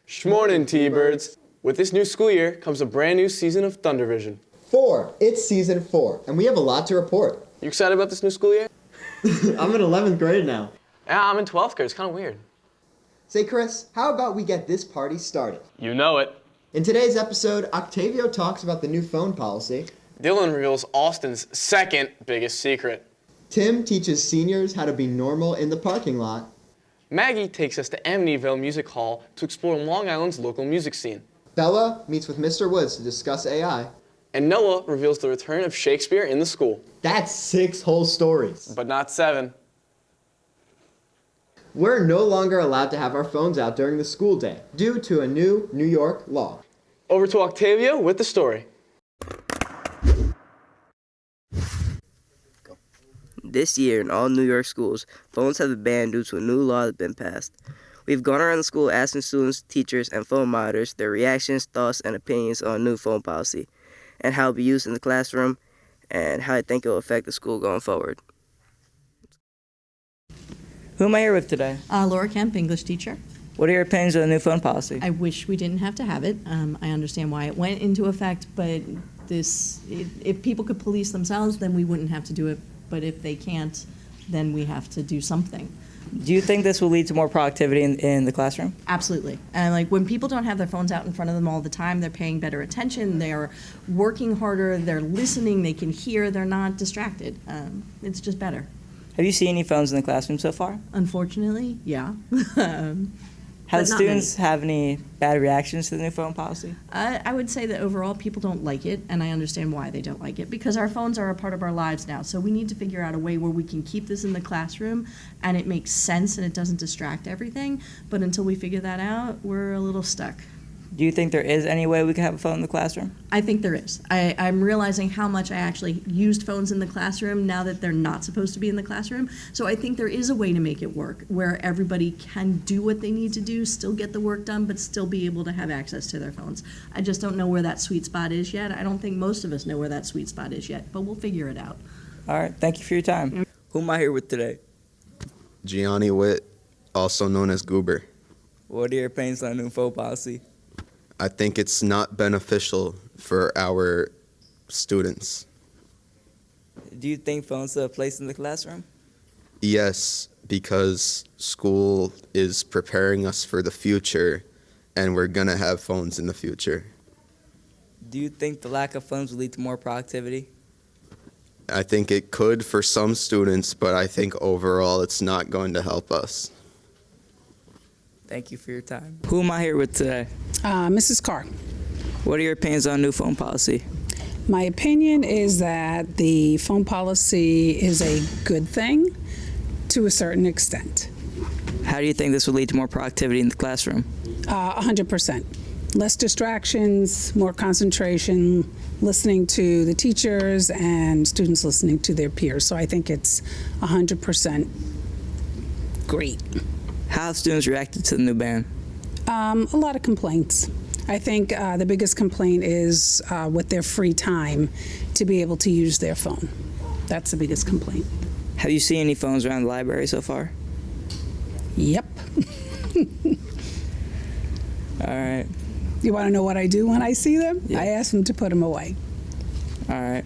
Shmornin' T-Birds! With this new school year comes a brand new season of Thundervision. 4. It's season 4, and we have a lot to report. You excited about this new school year? I'm in 11th grade now. Yeah, I'm in 12th grade. It's kind of weird. Say, Chris, how about we get this party started? You know it. In today's episode, Octavio talks about the new phone policy. Dylan reveals Austin's second biggest secret. Tim teaches seniors how to be normal in the parking lot. Maggie takes us to Amityville Music Hall to explore Long Island's local music scene. Bella meets with Mr. Woods to discuss AI. And Noah reveals the return of Shakespeare in the school. That's 6 whole stories. But not 7. We're no longer allowed to have our phones out during the school day due to a new New York law. Over to Octavio with the story. This year, in all New York schools, phones have been banned due to a new law that's been passed. We've gone around the school asking students, teachers, and phone monitors their reactions, thoughts, and opinions on new phone policy, and how it'll be used in the classroom, and how I think it will affect the school going forward. Who am I here with today? Laura Kemp, English teacher. What are your opinions on the new phone policy? I wish we didn't have to have it. I understand why it went into effect, but if people could police themselves, then we wouldn't have to do it. But if they can't, then we have to do something. Do you think this will lead to more productivity in the classroom? Absolutely. And like when people don't have their phones out in front of them all the time, they're paying better attention, they're working harder, they're listening, they can hear, they're not distracted. It's just better. Have you seen any phones in the classroom so far? Unfortunately, yeah. Have the students have any bad reactions to the new phone policy? I would say that overall people don't like it, and I understand why they don't like it, because our phones are a part of our lives now. So we need to figure out a way where we can keep this in the classroom and it makes sense and it doesn't distract everything. But until we figure that out, we're a little stuck. Do you think there is any way we could have a phone in the classroom? I think there is. I'm realizing how much I actually used phones in the classroom now that they're not supposed to be in the classroom. So I think there is a way to make it work where everybody can do what they need to do, still get the work done, but still be able to have access to their phones. I just don't know where that sweet spot is yet. I don't think most of us know where that sweet spot is yet, but we'll figure it out. All right, thank you for your time. Who am I here with today? Gianni Witt, also known as Goober. What are your opinions on the new phone policy? I think it's not beneficial for our students. Do you think phones have a place in the classroom? Yes, because school is preparing us for the future, and we're going to have phones in the future. Do you think the lack of phones will lead to more productivity? I think it could for some students, but I think overall it's not going to help us. Thank you for your time. Who am I here with today? Mrs. Carr. What are your opinions on new phone policy? My opinion is that the phone policy is a good thing to a certain extent. How do you think this will lead to more productivity in the classroom? 100%. Less distractions, more concentration, listening to the teachers and students listening to their peers. So I think it's 100% great. How have students reacted to the new ban? A lot of complaints. I think the biggest complaint is with their free time to be able to use their phone. That's the biggest complaint. Have you seen any phones around the library so far? Yep. All right. You want to know what I do when I see them? Yeah. I ask them to put them away. All right.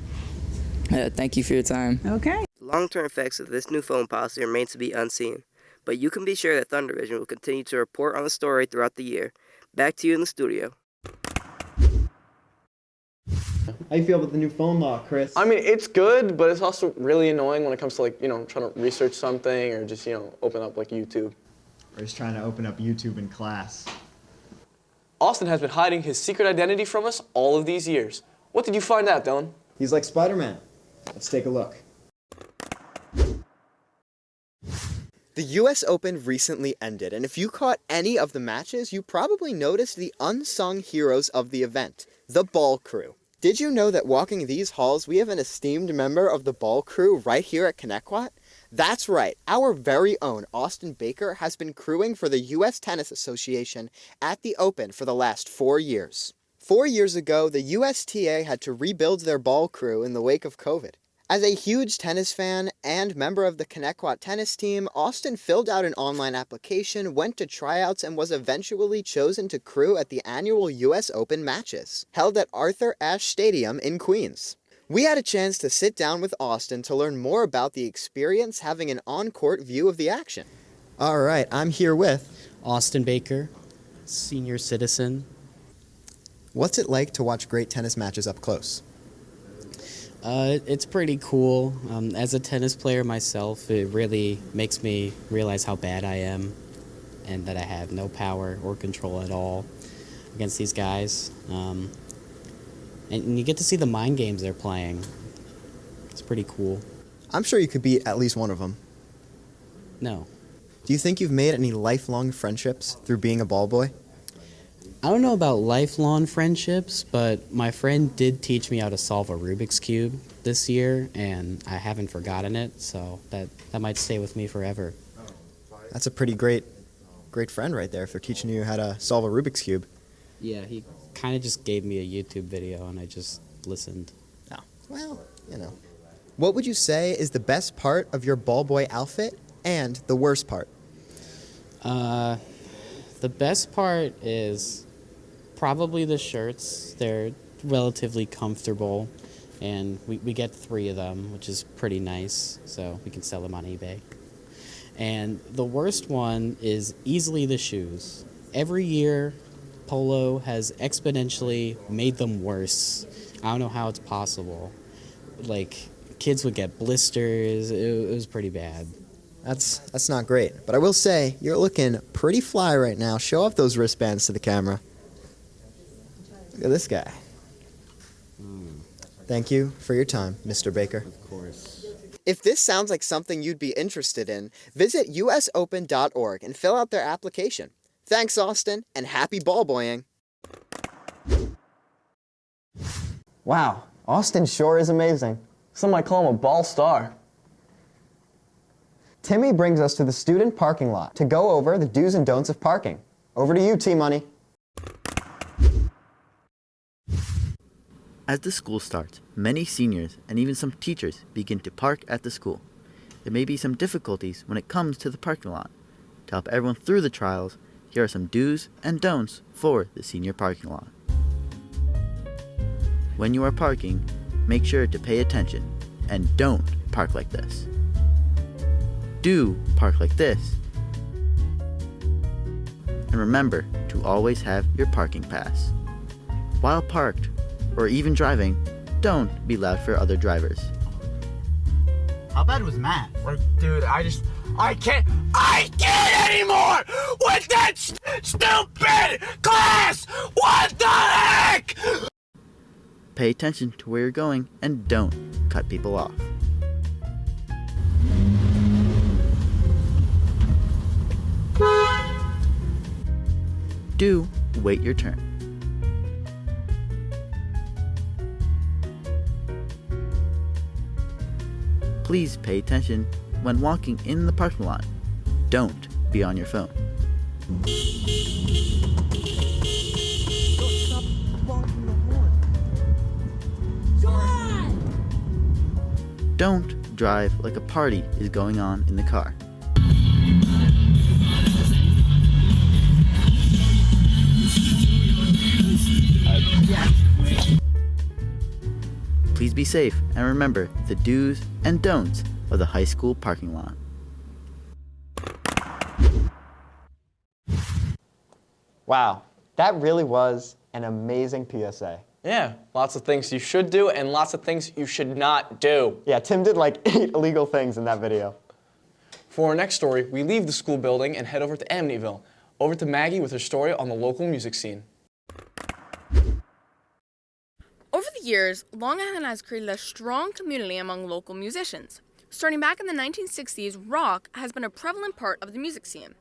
Thank you for your time. Okay. The long-term effects of this new phone policy remain to be unseen, but you can be sure that Thundervision will continue to report on the story throughout the year. Back to you in the studio. How you feel about the new phone law, Chris? I mean, it's good, but it's also really annoying when it comes to, like, trying to research something or just, open up, like, YouTube. Or just trying to open up YouTube in class. Austin has been hiding his secret identity from us all of these years. What did you find out, Dylan? He's like Spider-Man. Let's take a look. The US Open recently ended, and if you caught any of the matches, you probably noticed the unsung heroes of the event, the ball crew. Did you know that walking these halls, we have an esteemed member of the ball crew right here at Connecticut? That's right, our very own Austin Baker has been crewing for the U.S. Tennis Association at the Open for the last 4 years. 4 years ago, the USTA had to rebuild their ball crew in the wake of COVID. As a huge tennis fan and member of the Connecticut tennis team, Austin filled out an online application, went to tryouts, and was eventually chosen to crew at the annual US Open matches, held at Arthur Ashe Stadium in Queens. We had a chance to sit down with Austin to learn more about the experience having an on-court view of the action. All right, I'm here with Austin Baker, senior citizen. What's it like to watch great tennis matches up close? It's pretty cool. As a tennis player myself, it really makes me realize how bad I am and that I have no power or control at all against these guys. And you get to see the mind games they're playing. It's pretty cool. I'm sure you could beat at least one of them. No. Do you think you've made any lifelong friendships through being a ball boy? I don't know about lifelong friendships, but my friend did teach me how to solve a Rubik's Cube this year, and I haven't forgotten it, so that might stay with me forever. That's a pretty great friend right there if they're teaching you how to solve a Rubik's Cube. Yeah, he kind of just gave me a YouTube video, and I just listened. Oh, well, you know. What would you say is the best part of your ball boy outfit and the worst part? The best part is probably the shirts. They're relatively comfortable, and we get 3 of them, which is pretty nice, so we can sell them on eBay. And the worst one is easily the shoes. Every year, Polo has exponentially made them worse. I don't know how it's possible. Like, kids would get blisters. It was pretty bad. That's not great, but I will say you're looking pretty fly right now. Show off those wristbands to the camera. Look at this guy. Thank you for your time, Mr. Baker. Of course. If this sounds like something you'd be interested in, visit usopen.org and fill out their application. Thanks, Austin, and happy ball boying. Wow, Austin sure is amazing. Some might call him a ball star. Timmy brings us to the student parking lot to go over the do's and don'ts of parking. Over to you, T-Money. As the school starts, many seniors and even some teachers begin to park at the school. There may be some difficulties when it comes to the parking lot. To help everyone through the trials, here are some do's and don'ts for the senior parking lot. When you are parking, make sure to pay attention and don't park like this. Do park like this. And remember to always have your parking pass. While parked, or even driving, don't be loud for other drivers. How bad was math? Like, dude, I can't anymore with that stupid class! What the heck? Pay attention to where you're going and don't cut people off. Do wait your turn. Please pay attention when walking in the parking lot. Don't be on your phone. Don't drive like a party is going on in the car. Please be safe and remember the do's and don'ts of the high school parking lot. Wow, that really was an amazing PSA. Yeah, lots of things you should do and lots of things you should not do. Yeah, Tim did like 8 illegal things in that video. For our next story, we leave the school building and head over to Amityville. Over to Maggie with her story on the local music scene. Over the years, Long Island has created a strong community among local musicians. Starting back in the 1960s, rock has been a prevalent part of the music scene.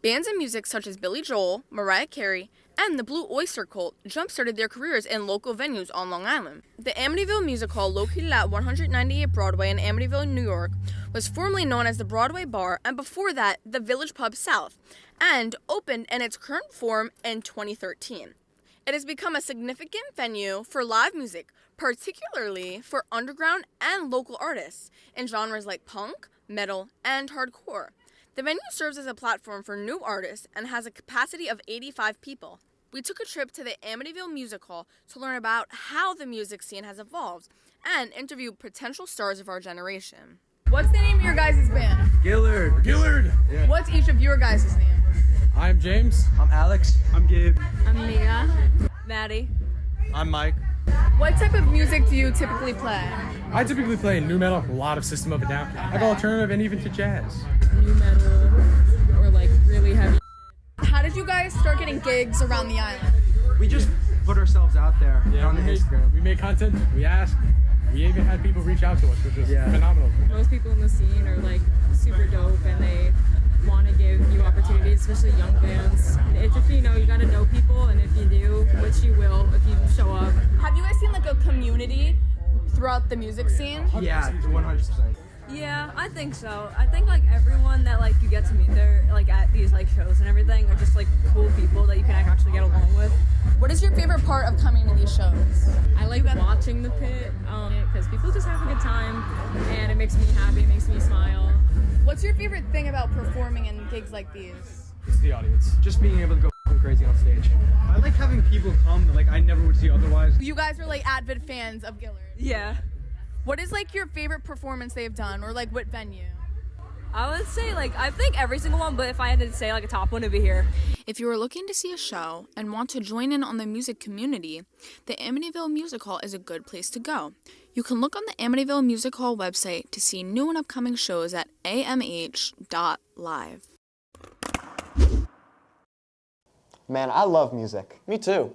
Bands and music such as Billy Joel, Mariah Carey, and the Blue Oyster Cult jump-started their careers in local venues on Long Island. The Amityville Music Hall, located at 198 Broadway in Amityville, New York, was formerly known as the Broadway Bar, and before that, the Village Pub South, and opened in its current form in 2013. It has become a significant venue for live music, particularly for underground and local artists in genres like punk, metal, and hardcore. The venue serves as a platform for new artists and has a capacity of 85 people. We took a trip to the Amityville Music Hall to learn about how the music scene has evolved and interview potential stars of our generation. What's the name of your guys' band? Gillard. Yeah. What's each of your guys' name? I'm James. I'm Alex. I'm Gabe. I'm Mia. Maddie. I'm Mike. What type of music do you typically play? I typically play new metal, a lot of System of a Down. I go alternative and even to jazz. New metal or like really heavy. How did you guys start getting gigs around the island? We just put ourselves out there on the Instagram. We made content, we asked, we even had people reach out to us, which was phenomenal. Most people in the scene are like super dope and they want to give you opportunities, especially young bands. It's if you gotta know people, and if you do, which you will if you show up. Have you guys seen like a community throughout the music scene? Yeah, 100%. Yeah, I think so. I think like everyone that like you get to meet there, like at these like shows and everything, are just like cool people that you can actually get along with. What is your favorite part of coming to these shows? I like watching the pit because people just have a good time, and it makes me happy. It makes me smile. What's your favorite thing about performing in gigs like these? It's the audience. Just being able to go crazy on stage. I like having people come that like I never would see otherwise. You guys are like avid fans of Gillard. Yeah. What is like your favorite performance they've done, or like what venue? I would say like I think every single one, but if I had to say like a top one, it'd be here. If you are looking to see a show and want to join in on the music community, the Amityville Music Hall is a good place to go. You can look on the Amityville Music Hall website to see new and upcoming shows at amh.live. Man, I love music. Me too.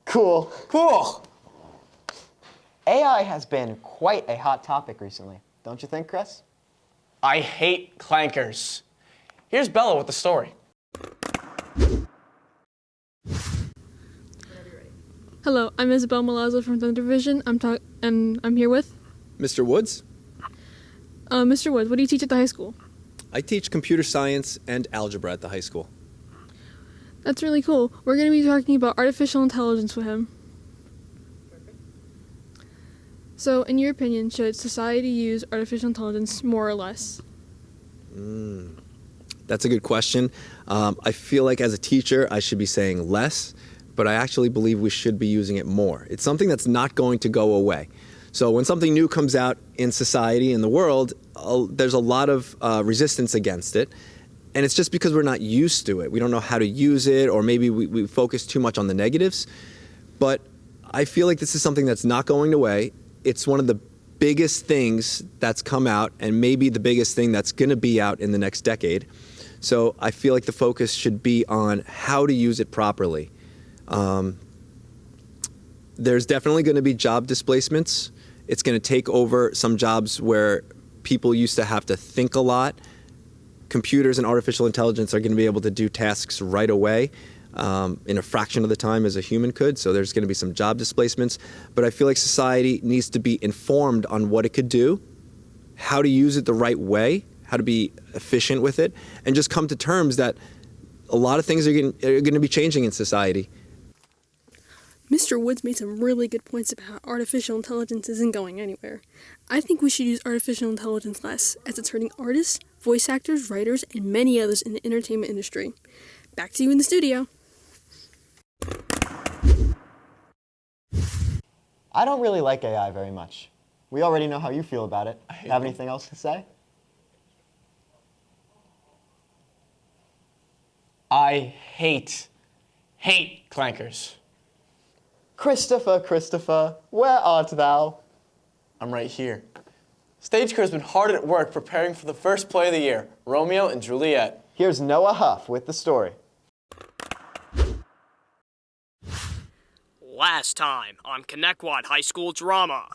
Cool. Cool. AI has been quite a hot topic recently, don't you think, Chris? I hate clankers. Here's Bella with the story. Hello, I'm Isabel Malazzo from Thundervision. I'm here with Mr. Woods. Mr. Woods. What do you teach at the high school? I teach computer science and algebra at the high school. That's really cool. We're going to be talking about artificial intelligence with him. So, in your opinion, should society use artificial intelligence more or less? That's a good question. I feel like as a teacher, I should be saying less, but I actually believe we should be using it more. It's something that's not going to go away. So when something new comes out in society, in the world, there's a lot of resistance against it. And it's just because we're not used to it. We don't know how to use it, or maybe we focus too much on the negatives. But I feel like this is something that's not going away. It's one of the biggest things that's come out, and maybe the biggest thing that's going to be out in the next decade. So I feel like the focus should be on how to use it properly. There's definitely going to be job displacements. It's going to take over some jobs where people used to have to think a lot. Computers and artificial intelligence are going to be able to do tasks right away in a fraction of the time as a human could. So there's going to be some job displacements. But I feel like society needs to be informed on what it could do, how to use it the right way, how to be efficient with it, and just come to terms that a lot of things are going to be changing in society. Mr. Woods made some really good points about how artificial intelligence isn't going anywhere. I think we should use artificial intelligence less, as it's hurting artists, voice actors, writers, and many others in the entertainment industry. Back to you in the studio. I don't really like AI very much. We already know how you feel about it. Have anything else to say? I hate clankers. Christopher, where art thou? I'm right here. Stage crew has been hard at work preparing for the first play of the year, Romeo and Juliet. Here's Noah Huff with the story. Last time on Connecticut High School Drama.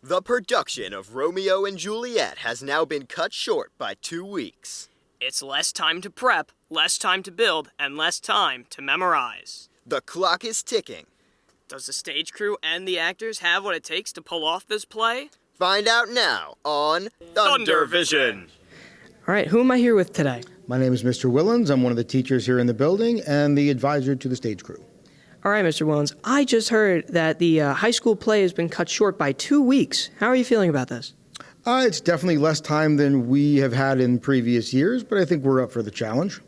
The production of Romeo and Juliet has now been cut short by 2 weeks. It's less time to prep, less time to build, and less time to memorize. The clock is ticking. Does the stage crew and the actors have what it takes to pull off this play? Find out now on Thundervision. All right, who am I here with today? My name is Mr. Willens. I'm one of the teachers here in the building and the advisor to the stage crew. All right, Mr. Willens. I just heard that the high school play has been cut short by 2 weeks. How are you feeling about this? It's definitely less time than we have had in previous years, but I think we're up for the challenge.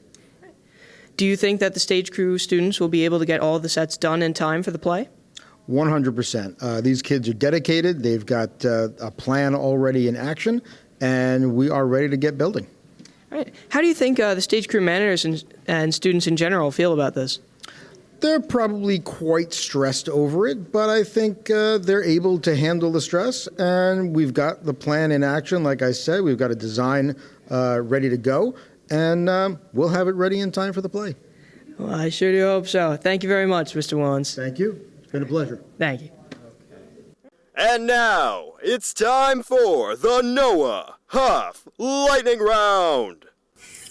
Do you think that the stage crew students will be able to get all the sets done in time for the play? 100%. These kids are dedicated. They've got a plan already in action, and we are ready to get building. All right. How do you think the stage crew managers and students in general feel about this? They're probably quite stressed over it, but I think they're able to handle the stress, and we've got the plan in action. Like I said, we've got a design ready to go, and we'll have it ready in time for the play. Well, I sure do hope so. Thank you very much, Mr. Willens. Thank you. It's been a pleasure. Thank you. And now, it's time for the Noah Huff Lightning Round.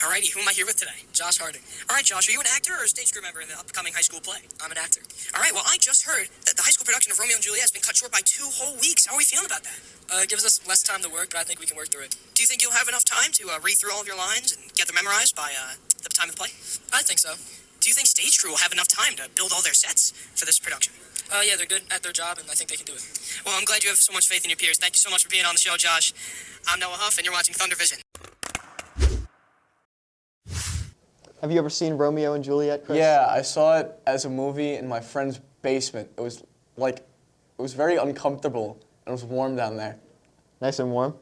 Alrighty, who am I here with today? Josh Harding. Alright, Josh, are you an actor or a stage crew member in the upcoming high school play? I'm an actor. Alright, well, I just heard that the high school production of Romeo and Juliet has been cut short by 2 whole weeks. How are we feeling about that? It gives us less time to work, but I think we can work through it. Do you think you'll have enough time to read through all of your lines and get them memorized by the time of the play? I think so. Do you think stage crew will have enough time to build all their sets for this production? Yeah, they're good at their job, and I think they can do it. Well, I'm glad you have so much faith in your peers. Thank you so much for being on the show, Josh. I'm Noah Huff, and you're watching Thundervision. Have you ever seen Romeo and Juliet, Chris? Yeah, I saw it as a movie in my friend's basement. It was very uncomfortable, and it was warm down there. Nice and warm?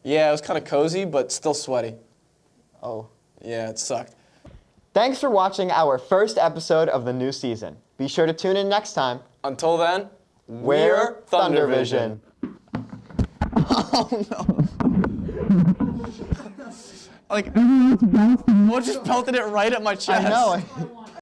Yeah, it was kind of cozy, but still sweaty. Oh. Yeah, it sucked. Thanks for watching our first episode of the new season. Be sure to tune in next time. Until then, we're Thundervision. Oh no. Like, what just pelted it right at my chest? I know.